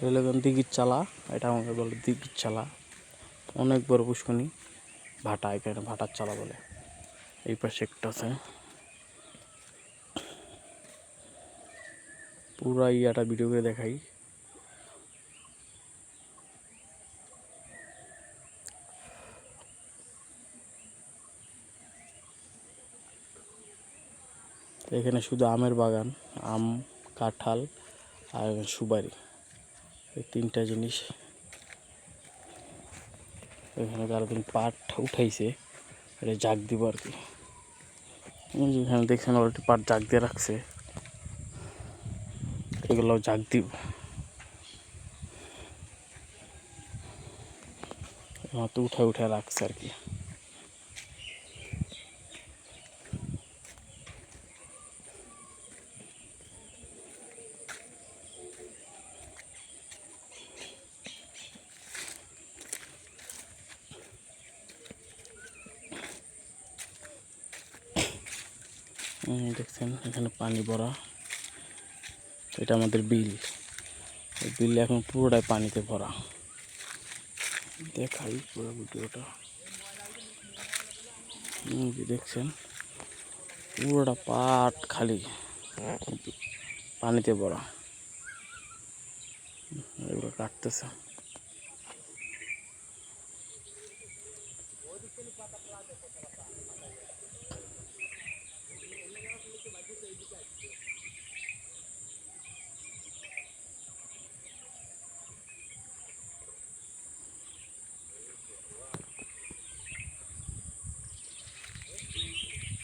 Railgun দিঘির চালা, এটা আমাকে বলে দিঘির চালা। অনেক বড় পুষ্করণী, ভাটা, এখানে ভাটার চালা বলে। এই পাশে একটা আছে, পুরা ইয়াটা ভিডিও করে দেখাই। এখানে শুধু আমের বাগান, আম, কাঁঠাল আর সুপারি, এই তিনটা জিনিস। এখানে কারোদিন পাট উঠাইছে, এটা জাগ দিব আর কি। এখানে দেখছেন অলরেডি পাট জাগ দিয়ে রাখছে, এগুলো জাগ দিব। তো উঠে রাখছে আর কি। দেখছেন এখানে পানি ভরা, এটা আমাদের বিল। এই বিল এখন পুরোটাই পানিতে ভরা। দেখাই পুরো ভিডিওটা, দেখছেন পুরোটা পাট খালি পানিতে ভরা, এগুলো কাটতেছে।